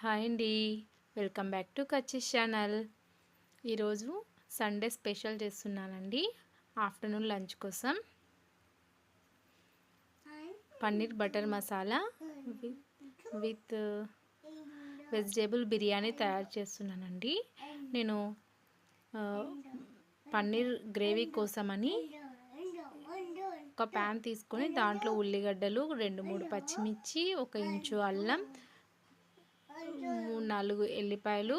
Hi అండి. Welcome back to కచ్చిస్ channel. ఈరోజు సండే స్పెషల్ చేస్తున్నానండి. ఆఫ్టర్నూన్ లంచ్ కోసం paneer butter masala with vegetable biryani తయారు చేస్తున్నానండి. నేను పన్నీర్ గ్రేవీ కోసమని ఒక ప్యాన్ తీసుకొని దాంట్లో ఉల్లిగడ్డలు 2-3 పచ్చిమిర్చి, 1 ఇంచు అల్లం, 3-4 ఎల్లిపాయలు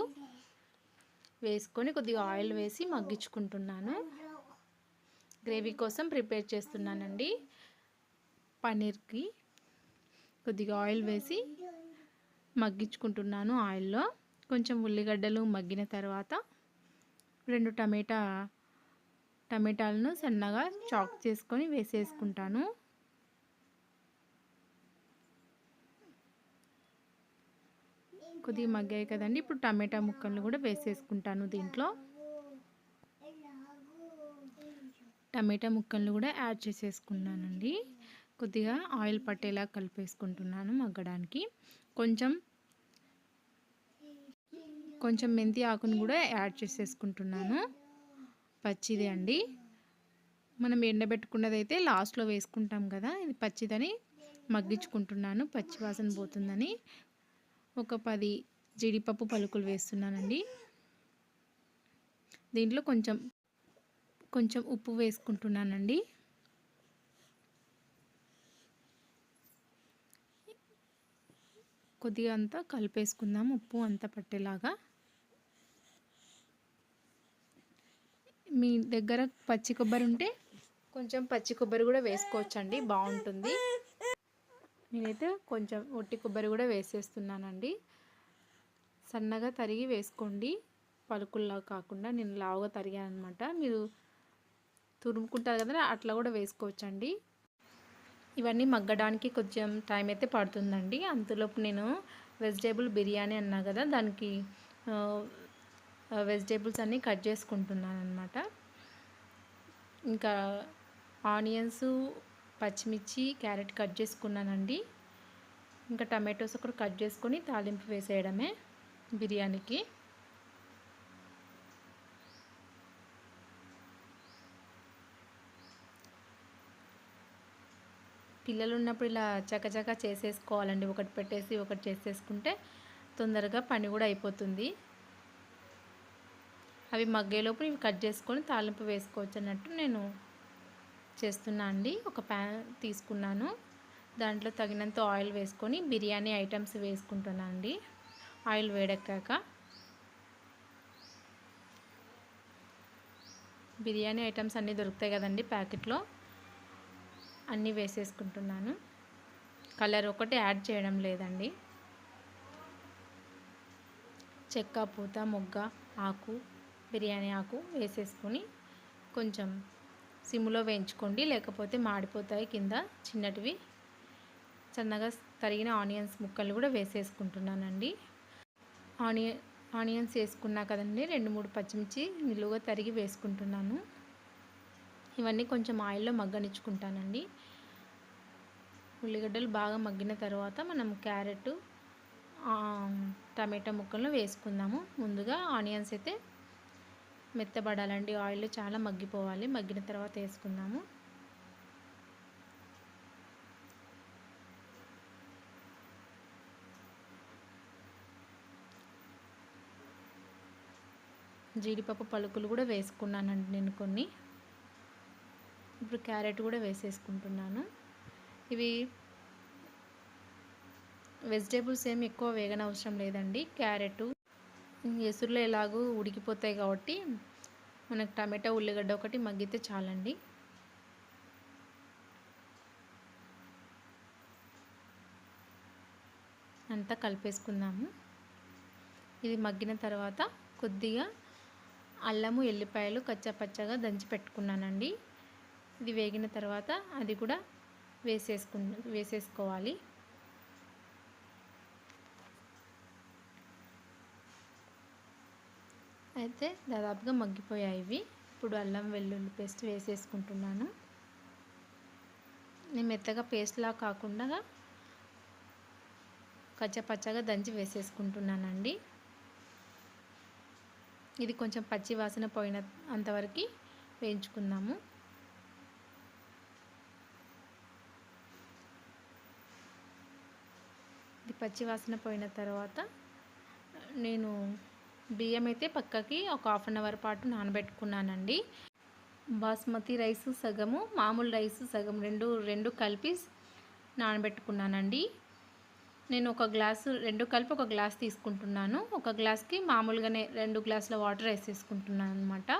వేసుకొని కొద్దిగా ఆయిల్ వేసి మగ్గించుకుంటున్నాను. గ్రేవీ కోసం ప్రిపేర్ చేస్తున్నానండి. పన్నీర్కి కొద్దిగా ఆయిల్ వేసి మగ్గించుకుంటున్నాను. ఆయిల్లో కొంచెం ఉల్లిగడ్డలు మగ్గిన తర్వాత 2 టమాటాలను సన్నగా చాప్ చేసుకొని వేసేసుకుంటాను. కొద్దిగా మగ్గాయి కదండి. ఇప్పుడు టమాటా ముక్కలను కూడా వేసేసుకుంటాను. దీంట్లో టమాటా ముక్కలను కూడా యాడ్ చేసేసుకున్నానండి. కొద్దిగా ఆయిల్ పట్టేలా కలిపేసుకుంటున్నాను మగ్గడానికి. కొంచెం మెంతి ఆకును కూడా యాడ్ చేసేసుకుంటున్నాను. పచ్చిది అండి. మనం ఎండబెట్టుకున్నదైతే లాస్ట్లో వేసుకుంటాం కదా, ఇది పచ్చిదని మగ్గించుకుంటున్నాను. పచ్చి వాసన పోతుందని ఒక 10 జీడిపప్పు పలుకులు వేస్తున్నానండి. దీంట్లో కొంచెం ఉప్పు వేసుకుంటున్నానండి. కొద్దిగా అంతా కలిపేసుకుందాం, ఉప్పు అంతా పట్టేలాగా. మీ దగ్గర పచ్చి కొబ్బరి ఉంటే కొంచెం పచ్చి కొబ్బరి కూడా వేసుకోవచ్చండి, బాగుంటుంది. నేనైతే కొంచెం ఒట్టి కొబ్బరి కూడా వేసేస్తున్నానండి. సన్నగా తరిగి వేసుకోండి, పలుకుల్లా కాకుండా. నేను లావుగా తరిగాను అనమాట. మీరు తురుముకుంటారు కదా, అట్లా కూడా వేసుకోవచ్చండి. ఇవన్నీ మగ్గడానికి కొంచెం టైం అయితే పడుతుందండి. అంతలోపు నేను వెజిటేబుల్ బిర్యానీ అన్నా కదా, దానికి వెజిటేబుల్స్ అన్నీ కట్ చేసుకుంటున్నాను అనమాట. ఇంకా ఆనియన్స్, పచ్చిమిర్చి, క్యారెట్ కట్ చేసుకున్నానండి. ఇంకా టమాటోస్ ఒకటి కట్ చేసుకొని తాలింపు వేసేయడమే బిర్యానీకి. పిల్లలు ఉన్నప్పుడు ఇలా చకచకా చేసేసుకోవాలండి. ఒకటి పెట్టేసి ఒకటి చేసేసుకుంటే తొందరగా పని కూడా అయిపోతుంది. అవి మగ్గేలోపు ఇవి కట్ చేసుకొని తాలింపు వేసుకోవచ్చు అన్నట్టు నేను చేస్తున్నా అండి. ఒక ప్యాన్ తీసుకున్నాను, దాంట్లో తగినంత ఆయిల్ వేసుకొని బిర్యానీ ఐటమ్స్ వేసుకుంటున్నాను అండి. ఆయిల్ వేడెక్కాక బిర్యానీ ఐటమ్స్ అన్నీ దొరుకుతాయి కదండి ప్యాకెట్లో, అన్నీ వేసేసుకుంటున్నాను. కలర్ ఒకటి యాడ్ చేయడం లేదండి. చెక్క, పూత, మొగ్గ, ఆకు, బిర్యానీ ఆకు వేసేసుకొని కొంచెం సిమ్లో వేయించుకోండి, లేకపోతే మాడిపోతాయి కింద చిన్నటివి. సన్నగా తరిగిన ఆనియన్స్ ముక్కలు కూడా వేసేసుకుంటున్నానండి. ఆనియన్స్ వేసుకున్నా కదండి, 2-3 పచ్చిమిర్చి నిలువుగా తరిగి వేసుకుంటున్నాను. ఇవన్నీ కొంచెం ఆయిల్లో మగ్గనిచ్చుకుంటానండి. ఉల్లిగడ్డలు బాగా మగ్గిన తర్వాత మనం క్యారెట్, టమాటా ముక్కలను వేసుకుందాము. ముందుగా ఆనియన్స్ అయితే మెత్తబడాలండి, ఆయిల్లో చాలా మగ్గిపోవాలి. మగ్గిన తర్వాత వేసుకుందాము. జీడిపప్పు పలుకులు కూడా వేసుకున్నానండి నేను కొన్ని. ఇప్పుడు క్యారెట్ కూడా వేసేసుకుంటున్నాను. ఇవి వెజిటేబుల్స్ ఏమి ఎక్కువ వేగనవసరం లేదండి. క్యారెట్ ఎసురులో ఎలాగూ ఉడికిపోతాయి కాబట్టి మనకు టమాటా, ఉల్లిగడ్డ ఒకటి మగ్గితే చాలండి. అంతా కలిపేసుకుందాము. ఇది మగ్గిన తర్వాత కొద్దిగా అల్లము, ఎల్లిపాయలు కచ్చాపచ్చాగా దంచి పెట్టుకున్నానండి. ఇది వేగిన తర్వాత అది కూడా వేసేసుకోవాలి. అయితే దాదాపుగా మగ్గిపోయాయి ఇవి. ఇప్పుడు అల్లం వెల్లుల్లి పేస్ట్ వేసేసుకుంటున్నాను. నేను మెత్తగా పేస్ట్లా కాకుండా కచ్చపచ్చగా దంచి వేసేసుకుంటున్నానండి. ఇది కొంచెం పచ్చి వాసన పోయిన అంతవరకు వేయించుకుందాము. ఇది పచ్చి వాసన పోయిన తర్వాత నేను బియ్యం అయితే పక్కకి ఒక హాఫ్ అన్ అవర్ పాటు నానబెట్టుకున్నానండి. బాస్మతి రైస్ సగము, మామూలు రైస్ సగం రెండు కలిపి నానబెట్టుకున్నానండి. నేను ఒక గ్లాసు రెండు కలిపి ఒక గ్లాస్ తీసుకుంటున్నాను. ఒక గ్లాస్కి మామూలుగానే 2 గ్లాసుల వాటర్ వేసేసుకుంటున్నాను అనమాట.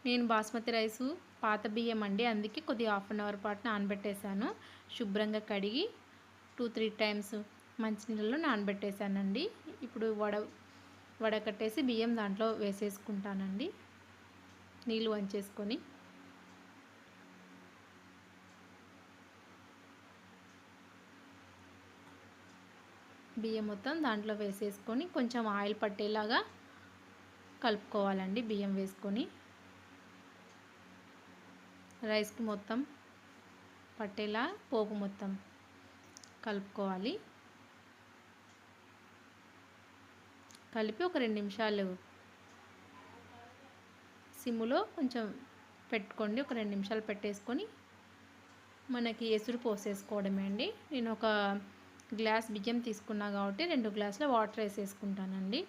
నేను బాస్మతి రైసు పాత బియ్యం అండి, అందుకే కొద్దిగా హాఫ్ అన్ అవర్ పాటు నానబెట్టేశాను. శుభ్రంగా కడిగి 2-3 టైమ్స్ మంచినీళ్ళలో నానబెట్టేశానండి. ఇప్పుడు వడకట్టేసి బియ్యం దాంట్లో వేసేసుకుంటానండి, నీళ్ళు వంచేసుకొని. బియ్యం మొత్తం దాంట్లో వేసేసుకొని కొంచెం ఆయిల్ పట్టేలాగా కలుపుకోవాలండి. బియ్యం వేసుకొని రైస్కి మొత్తం పట్టేలా పోపు మొత్తం కలుపుకోవాలి. కలిపి ఒక 2 నిమిషాలు సిమ్ములో కొంచెం పెట్టుకోండి. ఒక 2 నిమిషాలు పెట్టేసుకొని మనకి ఎసురు పోసేసుకోవడమే అండి. నేను ఒక గ్లాస్ బియ్యం తీసుకున్నా కాబట్టి 2 గ్లాసుల వాటర్ వేసేసుకుంటానండి.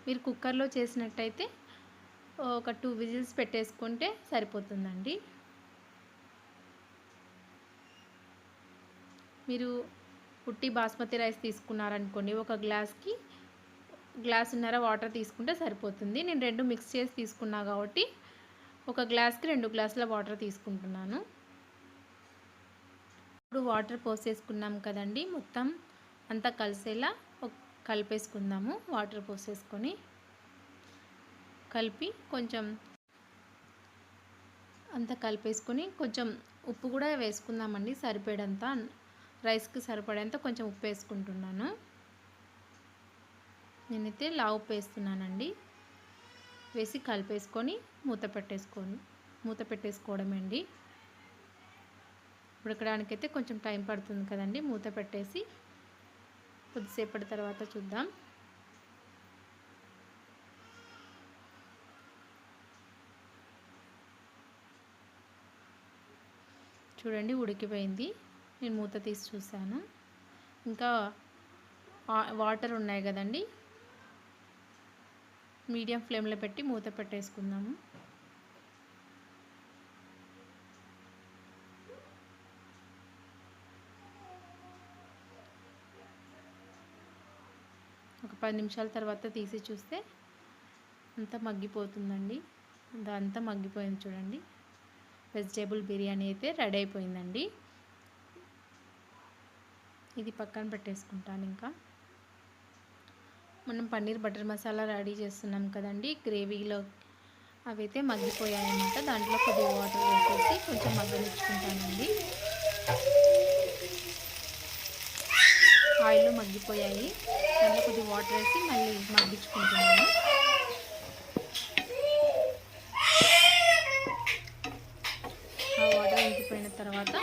మీరు కుక్కర్లో చేసినట్టయితే ఒక 2 విజిల్స్ పెట్టేసుకుంటే సరిపోతుందండి. మీరు ఉట్టి బాస్మతి రైస్ తీసుకున్నారనుకోండి, ఒక గ్లాస్కి గ్లాసున్నర వాటర్ తీసుకుంటే సరిపోతుంది. నేను 2 మిక్స్ చేసి తీసుకున్నా కాబట్టి ఒక గ్లాస్కి 2 గ్లాసుల వాటర్ తీసుకుంటున్నాను. ఇప్పుడు వాటర్ పోసేసుకున్నాం కదండి, మొత్తం అంతా కలిసేలా కలిపేసుకుందాము. వాటర్ పోసేసుకొని కలిపి కొంచెం అంతా కలిపేసుకొని కొంచెం ఉప్పు కూడా వేసుకుందామండి. సరిపడేంత రైస్కి సరిపడేంత కొంచెం ఉప్పు వేసుకుంటున్నాను. నేనైతే లావు ఉప్పు వేస్తున్నానండి. వేసి కలిపేసుకొని మూత పెట్టేసుకోవడమే అండి. ఉడకడానికైతే కొంచెం టైం పడుతుంది కదండి. మూత పెట్టేసి కొద్దిసేపటి తర్వాత చూద్దాం. చూడండి, ఉడికిపోయింది. నేను మూత తీసి చూశాను. ఇంకా వాటర్ ఉన్నాయి కదండి, మీడియం ఫ్లేమ్లో పెట్టి మూత పెట్టేసుకుందాము. ఒక 10 నిమిషాల తర్వాత తీసి చూస్తే అంతా మగ్గిపోతుందండి. అంతా మగ్గిపోయింది చూడండి. వెజిటేబుల్ బిర్యానీ అయితే రెడీ అయిపోయిందండి. ఇది పక్కన పెట్టేసుకుంటాను. ఇంకా మనం పన్నీర్ బటర్ మసాలా రెడీ చేస్తున్నాం కదండి, గ్రేవీలో అవైతే మగ్గిపోయాయన్నమాట. దాంట్లో కొద్దిగా వాటర్ వేసేసి కొంచెం మగ్గనిచ్చుకుంటానండి. ఆయిల్లో మగ్గిపోయాయి, దాంట్లో కొద్దిగా వాటర్ వేసి మళ్ళీ మగ్గించుకుంటున్నాను. ఆ వాటర్ ఇంకిపోయిన తర్వాత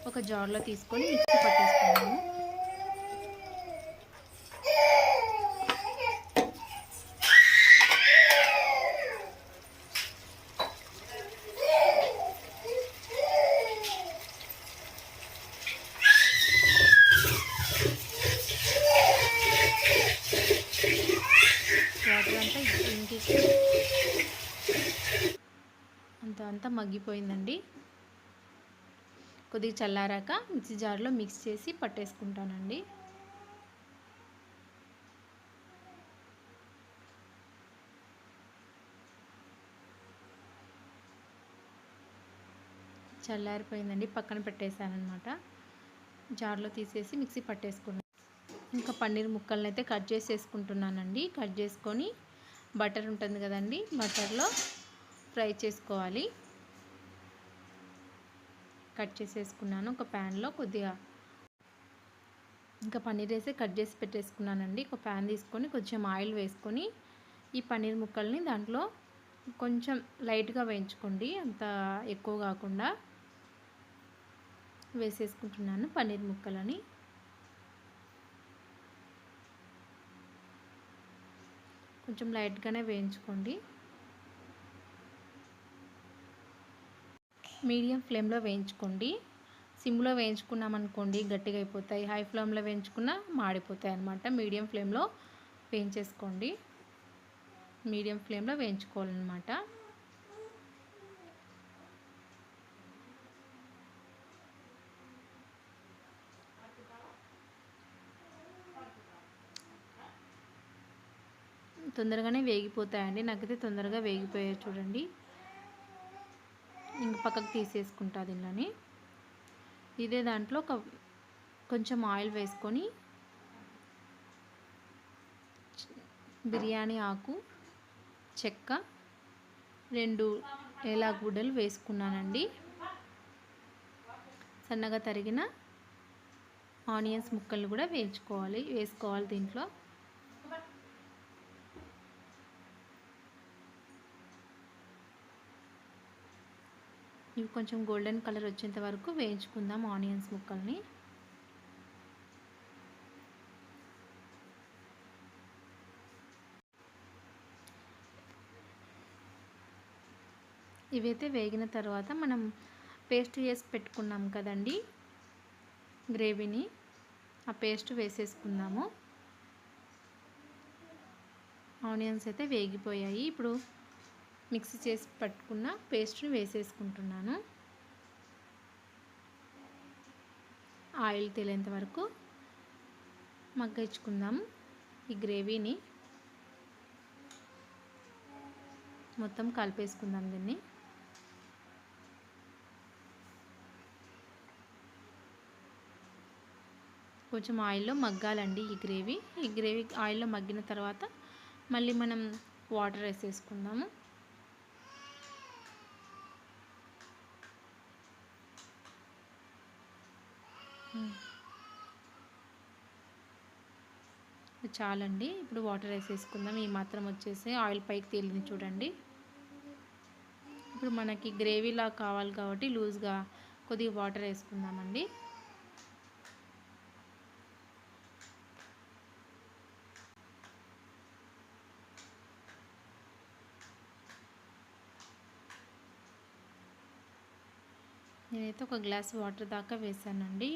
ఒక జార్లో తీసుకొని మిక్సీ పట్టేసుకున్నాము. వాటర్ అంతా మగ్గిపోయిందండి. కొద్దిగా చల్లారాక మిక్సీ జార్లో మిక్స్ చేసి పట్టేసుకుంటానండి. చల్లారిపోయిందండి, పక్కన పెట్టేశానమాట. జార్లో తీసేసి మిక్సీ పట్టేసుకున్నాను. ఇంకా పన్నీర్ ముక్కలను అయితే కట్ చేసేసుకుంటున్నానండి. కట్ చేసుకొని బటర్ ఉంటుంది కదండి, బటర్లో ఫ్రై చేసుకోవాలి. కట్ చేసేసుకున్నాను. ఒక ప్యాన్లో కొద్దిగా ఇంకా పన్నీర్ వేసి కట్ చేసి పెట్టేసుకున్నానండి. ఒక ప్యాన్ తీసుకొని కొంచెం ఆయిల్ వేసుకొని ఈ పన్నీర్ ముక్కల్ని దాంట్లో కొంచెం లైట్గా వేయించుకోండి, అంత ఎక్కువ కాకుండా వేసేసుకుంటున్నాను పన్నీర్ ముక్కలని. కొంచెం లైట్గానే వేయించుకోండి. మీడియం ఫ్లేమ్లో వేయించుకోండి. సిమ్లో వేయించుకున్నామనుకోండి గట్టిగా అయిపోతాయి, హై ఫ్లేమ్లో వేయించుకున్నా మాడిపోతాయి అన్నమాట. మీడియం ఫ్లేమ్లో వేయించేసుకోండి, మీడియం ఫ్లేమ్లో వేయించుకోవాలన్నమాట. తొందరగానే వేగిపోతాయండి, నాకైతే తొందరగా వేగిపోయాయి చూడండి. ఇంక పక్కకు తీసేసుకుంటా దీనిని. ఇదే దాంట్లో కొంచెం ఆయిల్ వేసుకొని బిర్యానీ ఆకు, చెక్క, 2 ఏలగడ్డలు వేసుకున్నానండి. సన్నగా తరిగిన ఆనియన్స్ ముక్కలు కూడా వేసుకోవాలి దీంట్లో. ఇవి కొంచెం గోల్డెన్ కలర్ వచ్చేంత వరకు వేయించుకుందాం ఆనియన్స్ ముక్కల్ని. ఇవైతే వేగిన తర్వాత మనం పేస్ట్ చేసి పెట్టుకున్నాం కదండి గ్రేవీని, ఆ పేస్ట్ వేసేసుకుందాము. ఆనియన్స్ అయితే వేగిపోయాయి. ఇప్పుడు మిక్సీ చేసి పట్టుకున్న పేస్ట్ని వేసేసుకుంటున్నాను. ఆయిల్ తేలేంత వరకు మగ్గించుకుందాము ఈ గ్రేవీని. మొత్తం కలిపేసుకుందాం దీన్ని. కొంచెం ఆయిల్లో మగ్గాలండి ఈ గ్రేవీ ఆయిల్లో మగ్గిన తర్వాత మళ్ళీ మనం వాటర్ వేసేసుకుందాము. చాలండి, ఇప్పుడు వాటర్ వేసేసుకుందాం. ఈ మాత్రం వచ్చేసి ఆయిల్ పైకి తేలింది చూడండి. ఇప్పుడు మనకి గ్రేవీలా కావాలి కాబట్టి లూజ్గా కొద్దిగా వాటర్ వేసుకుందామండి. నేనైతే 1 గ్లాస్ వాటర్ దాకా వేసానండి.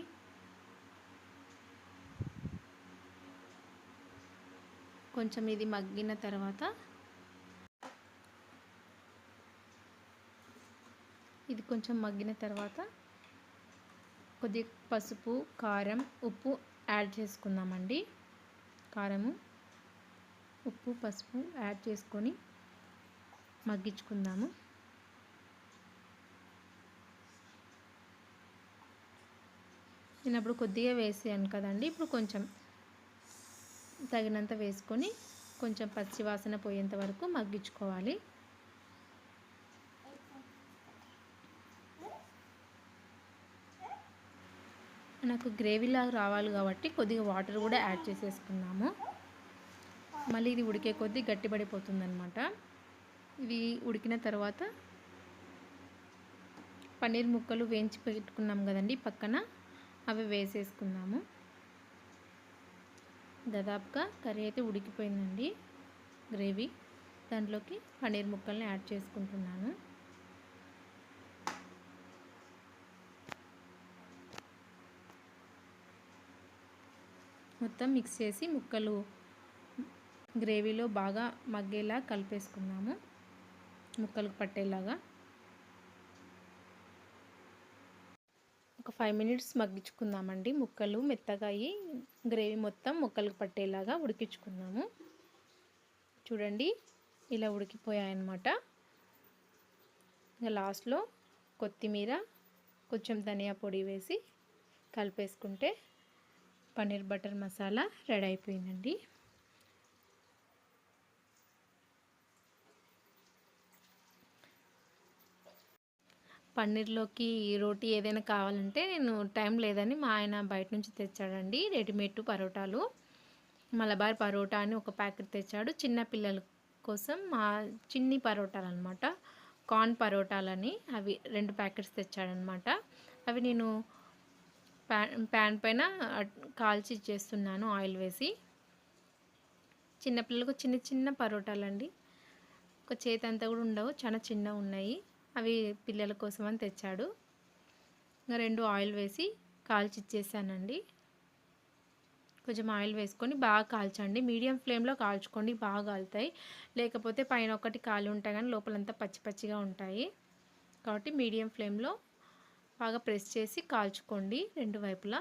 కొంచెం ఇది మగ్గిన తర్వాత కొద్దిగా పసుపు, కారం, ఉప్పు యాడ్ చేసుకుందామండి. కారము, ఉప్పు, పసుపు యాడ్ చేసుకొని మగ్గించుకుందాము. నేను అప్పుడు కొద్దిగా వేసాను కదండి, ఇప్పుడు కొంచెం తగినంత వేసుకొని కొంచెం పచ్చి వాసన పోయేంత వరకు మగ్గించుకోవాలి. నాకు గ్రేవీలాగా రావాలి కాబట్టి కొద్దిగా వాటర్ కూడా యాడ్ చేసేసుకున్నాము. మళ్ళీ ఇది ఉడికే కొద్దీ గట్టిపడిపోతుందన్నమాట. ఇది ఉడికిన తర్వాత పన్నీర్ ముక్కలు వేయించి పెట్టుకున్నాం కదండి పక్కన, అవి వేసేసుకుందాము. దాదాపుగా కర్రీ అయితే ఉడికిపోయిందండి గ్రేవీ. దాంట్లోకి పన్నీర్ ముక్కల్ని యాడ్ చేసుకుంటున్నాను. మొత్తం మిక్స్ చేసి ముక్కలు గ్రేవీలో బాగా మగ్గేలా కలిపేసుకుందాము, ముక్కలకు పట్టేలాగా. ఒక 5 మినిట్స్ మగ్గించుకుందామండి. ముక్కలు మెత్తగా అయ్యి గ్రేవీ మొత్తం ముక్కలకు పట్టేలాగా ఉడికించుకుందాము. చూడండి ఇలా ఉడికిపోయాయన్నమాట. ఇంకా లాస్ట్లో కొత్తిమీర, కొంచెం ధనియా పొడి వేసి కలిపేసుకుంటే పన్నీర్ బటర్ మసాలా రెడీ అయిపోయిందండి. పన్నీర్లోకి రోటీ ఏదైనా కావాలంటే నేను టైం లేదని మా ఆయన బయట నుంచి తెచ్చాడండి రెడీమేడ్ పరోటాలు. మలబార్ పరోటా అని ఒక ప్యాకెట్ తెచ్చాడు. చిన్న పిల్లల కోసం మా చిన్ని పరోటాలు అనమాట, కార్న్ పరోటాలని అవి 2 ప్యాకెట్స్ తెచ్చాడనమాట. అవి నేను ప్యాన్ పైన కాల్చి ఇచ్చేస్తున్నాను ఆయిల్ వేసి. చిన్నపిల్లలకు చిన్న చిన్న పరోటాలండి, ఒక చేతి అంతా కూడా ఉండవు, చాలా చిన్నగా ఉన్నాయి. అవి పిల్లల కోసం అని తెచ్చాడు. ఇంకా 2 ఆయిల్ వేసి కాల్చి ఇచ్చేసానండి. కొంచెం ఆయిల్ వేసుకొని బాగా కాల్చండి, మీడియం ఫ్లేమ్లో కాల్చుకోండి, బాగా కాలుతాయి. లేకపోతే పైన ఒకటి కాలి ఉంటాయి కానీ లోపలంతా పచ్చి పచ్చిగా ఉంటాయి. కాబట్టి మీడియం ఫ్లేమ్లో బాగా ప్రెస్ చేసి కాల్చుకోండి 2 వైపులా.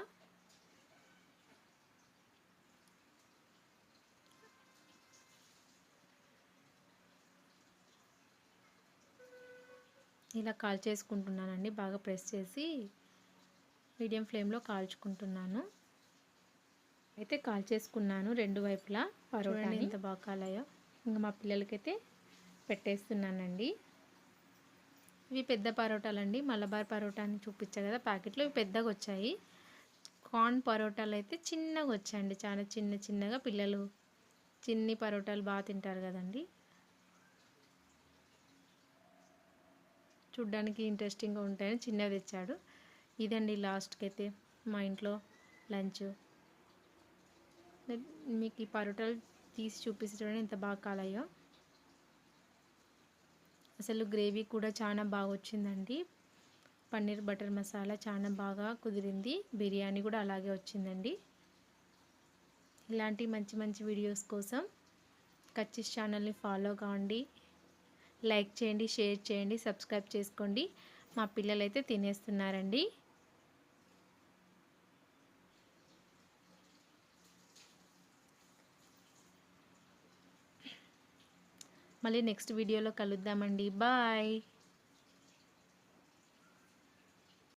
ఇలా కాల్చేసుకుంటున్నానండి, బాగా ప్రెస్ చేసి మీడియం ఫ్లేమ్లో కాల్చుకుంటున్నాను. అయితే కాల్చేసుకున్నాను 2 వైపులా పరోటాని. ఎంత బాగా కాలాయో. ఇంకా మా పిల్లలకైతే పెట్టేస్తున్నానండి. ఇవి పెద్ద పరోటాలండి, మలబార్ పరోటా అని చూపించా కదా ప్యాకెట్లో, ఇవి పెద్దగా వచ్చాయి. కార్న్ పరోటాలు అయితే చిన్నగా వచ్చాయండి, చాలా చిన్న చిన్నగా. పిల్లలు చిన్ని పరోటాలు బాగా తింటారు కదండి, చూడ్డానికి ఇంట్రెస్టింగ్గా ఉంటాయని చిన్నవి తెచ్చాడు. ఇదండి లాస్ట్కి అయితే మా ఇంట్లో లంచ్. మీకు ఈ పరోటాలు తీసి చూపించడం ఎంత బాగా కాలాయో. అసలు గ్రేవీ కూడా చాలా బాగా వచ్చిందండి. పన్నీర్ బటర్ మసాలా చాలా బాగా కుదిరింది. బిర్యానీ కూడా అలాగే వచ్చిందండి. ఇలాంటి మంచి మంచి వీడియోస్ కోసం కచ్చిస్ ఛానల్ని ఫాలో కావండి, లైక్ చేయండి, షేర్ చేయండి, సబ్స్క్రైబ్ చేసుకోండి. మా పిల్లలైతే తినేస్తున్నారండి. మళ్ళీ నెక్స్ట్ వీడియోలో కలుద్దామండి. బాయ్.